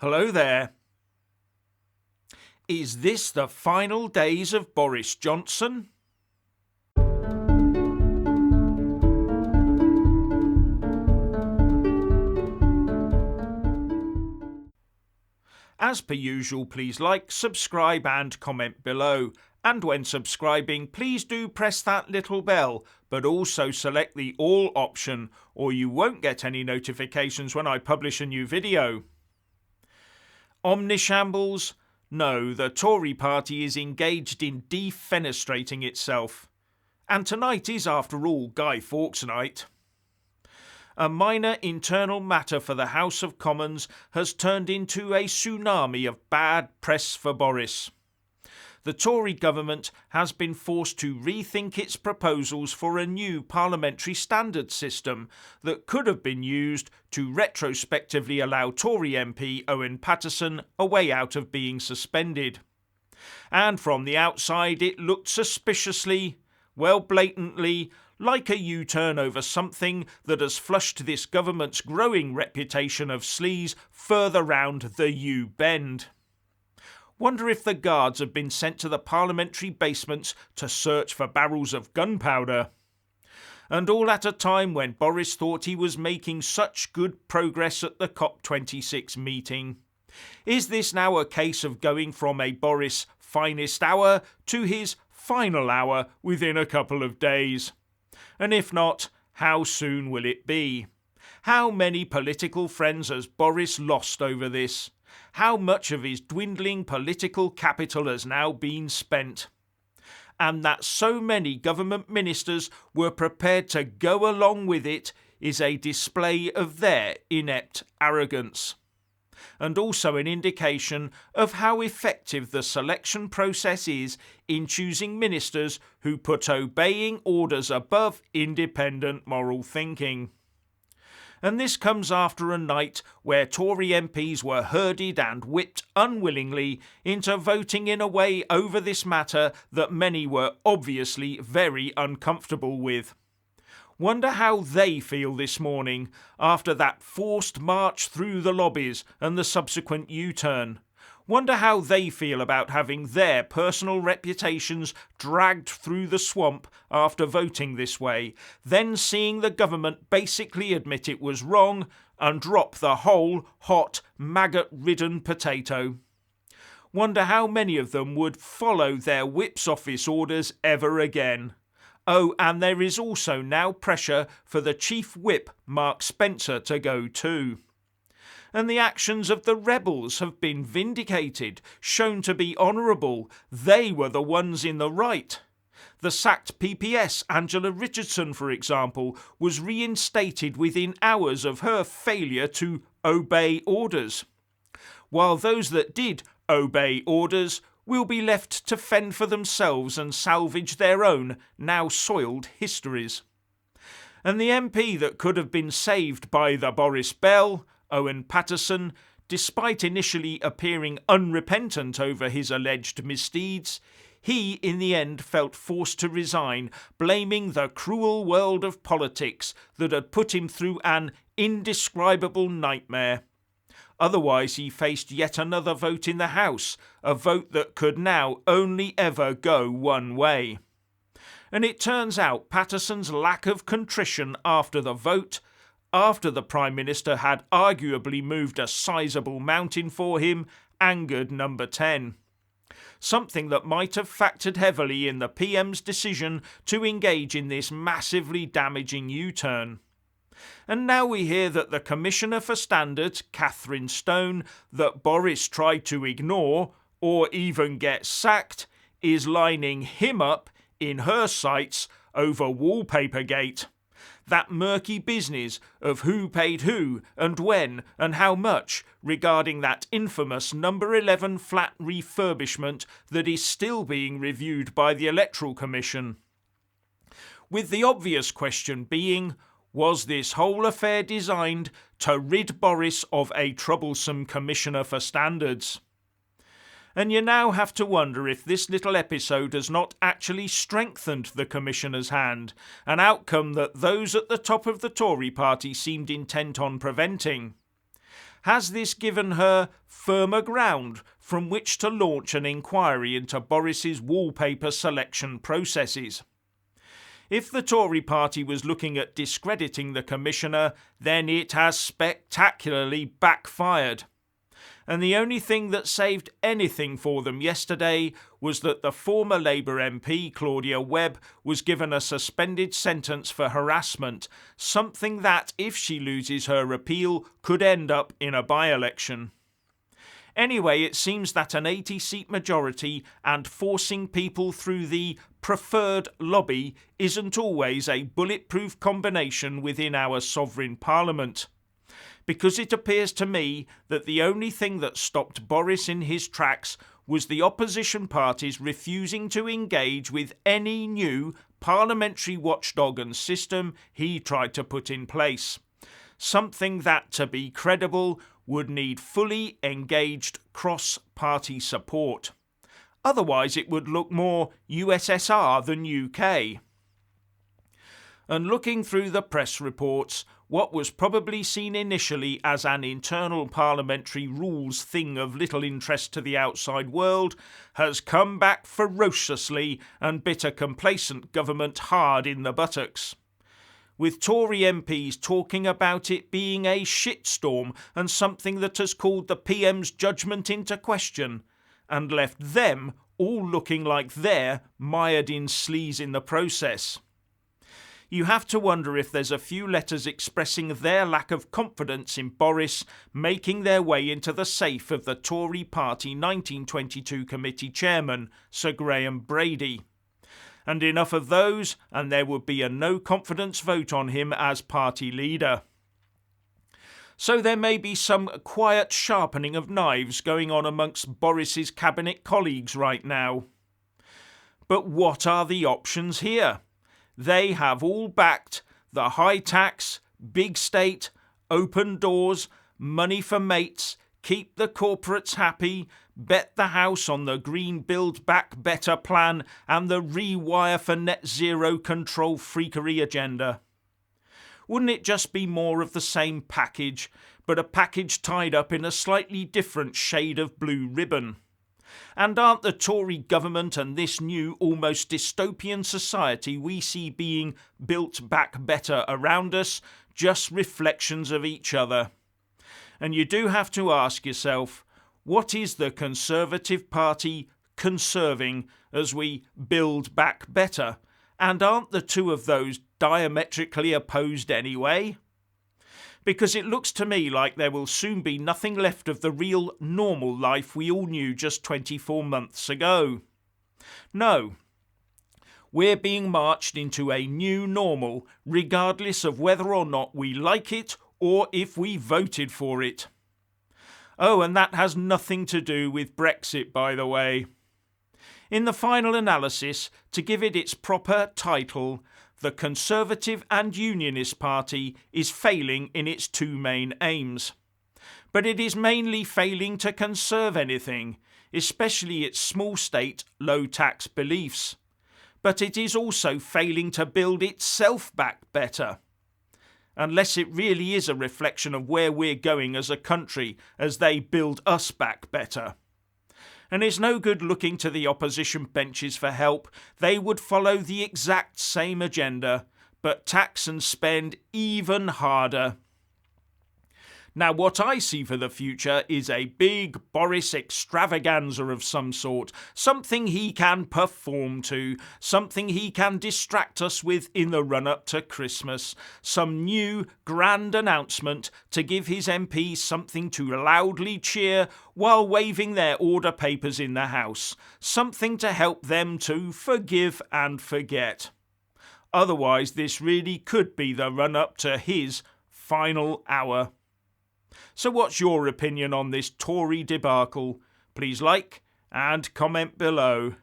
Hello there. Is this the final days of Boris Johnson? As per usual, please like, subscribe and comment below. And when subscribing, please do press that little bell, but also select the all option, or you won't get any notifications when I publish a new video. Omnishambles? No, the Tory party is engaged in defenestrating itself. And tonight is, after all, Guy Fawkes night. A minor internal matter for the House of Commons has turned into a tsunami of bad press for Boris. The Tory government has been forced to rethink its proposals for a new parliamentary standard system that could have been used to retrospectively allow Tory MP Owen Paterson a way out of being suspended. And from the outside it looked suspiciously, blatantly, like a U-turn over something that has flushed this government's growing reputation of sleaze further round the U-bend. Wonder if the guards have been sent to the parliamentary basements to search for barrels of gunpowder. And all at a time when Boris thought he was making such good progress at the COP26 meeting. Is this now a case of going from a Boris finest hour to his final hour within a couple of days? And if not, how soon will it be? How many political friends has Boris lost over this? How much of his dwindling political capital has now been spent? And that so many government ministers were prepared to go along with it is a display of their inept arrogance. And also an indication of how effective the selection process is in choosing ministers who put obeying orders above independent moral thinking. And this comes after a night where Tory MPs were herded and whipped unwillingly into voting in a way over this matter that many were obviously very uncomfortable with. Wonder how they feel this morning after that forced march through the lobbies and the subsequent U-turn. Wonder how they feel about having their personal reputations dragged through the swamp after voting this way, then seeing the government basically admit it was wrong and drop the whole hot, maggot-ridden potato. Wonder how many of them would follow their whip's office orders ever again. Oh, and there is also now pressure for the Chief Whip, Mark Spencer, to go too. And the actions of the rebels have been vindicated, shown to be honourable. They were the ones in the right. The sacked PPS, Angela Richardson, for example, was reinstated within hours of her failure to obey orders. While those that did obey orders will be left to fend for themselves and salvage their own, now soiled histories. And the MP that could have been saved by the Boris Bell, Owen Paterson, despite initially appearing unrepentant over his alleged misdeeds, he in the end felt forced to resign, blaming the cruel world of politics that had put him through an indescribable nightmare. Otherwise he faced yet another vote in the House, a vote that could now only ever go one way. And it turns out Paterson's lack of contrition after the vote, after the Prime Minister had arguably moved a sizable mountain for him, angered Number 10. Something that might have factored heavily in the PM's decision to engage in this massively damaging U-turn. And now we hear that the Commissioner for Standards, Catherine Stone, that Boris tried to ignore, or even get sacked, is lining him up in her sights over Wallpapergate. That murky business of who paid who and when and how much regarding that infamous number 11 flat refurbishment that is still being reviewed by the Electoral Commission. With the obvious question being, was this whole affair designed to rid Boris of a troublesome Commissioner for Standards? And you now have to wonder if this little episode has not actually strengthened the Commissioner's hand, an outcome that those at the top of the Tory party seemed intent on preventing. Has this given her firmer ground from which to launch an inquiry into Boris's wallpaper selection processes. If the Tory party was looking at discrediting the Commissioner, then it has spectacularly backfired. And the only thing that saved anything for them yesterday was that the former Labour MP, Claudia Webb, was given a suspended sentence for harassment, something that, if she loses her appeal, could end up in a by-election. Anyway, it seems that an 80-seat majority and forcing people through the preferred lobby isn't always a bulletproof combination within our sovereign parliament. Because it appears to me that the only thing that stopped Boris in his tracks was the opposition parties refusing to engage with any new parliamentary watchdog and system he tried to put in place. Something that, to be credible, would need fully engaged cross-party support. Otherwise it would look more USSR than UK. And looking through the press reports, what was probably seen initially as an internal parliamentary rules thing of little interest to the outside world has come back ferociously and bit a complacent government hard in the buttocks. With Tory MPs talking about it being a shitstorm and something that has called the PM's judgment into question, and left them all looking like they're mired in sleaze in the process. You have to wonder if there's a few letters expressing their lack of confidence in Boris making their way into the safe of the Tory party 1922 committee chairman, Sir Graham Brady. And enough of those, and there would be a no-confidence vote on him as party leader. So there may be some quiet sharpening of knives going on amongst Boris's cabinet colleagues right now. But what are the options here? They have all backed the high tax, big state, open doors, money for mates, keep the corporates happy, bet the house on the Green Build Back Better plan and the rewire for net zero control freakery agenda. Wouldn't it just be more of the same package, but a package tied up in a slightly different shade of blue ribbon? And aren't the Tory government and this new, almost dystopian society we see being built back better around us just reflections of each other? And you do have to ask yourself, what is the Conservative Party conserving as we build back better? And aren't the two of those diametrically opposed anyway? Because it looks to me like there will soon be nothing left of the real normal life we all knew just 24 months ago. No, we're being marched into a new normal, regardless of whether or not we like it or if we voted for it. Oh, and that has nothing to do with Brexit, by the way. In the final analysis, to give it its proper title, the Conservative and Unionist Party is failing in its two main aims. But it is mainly failing to conserve anything, especially its small state, low tax beliefs. But it is also failing to build itself back better. Unless it really is a reflection of where we're going as a country as they build us back better. And it's no good looking to the opposition benches for help. They would follow the exact same agenda, but tax and spend even harder. Now, what I see for the future is a big Boris extravaganza of some sort, something he can perform to, something he can distract us with in the run-up to Christmas, some new grand announcement to give his MPs something to loudly cheer while waving their order papers in the House, something to help them to forgive and forget. Otherwise, this really could be the run-up to his final hour. So what's your opinion on this Tory debacle? Please like and comment below.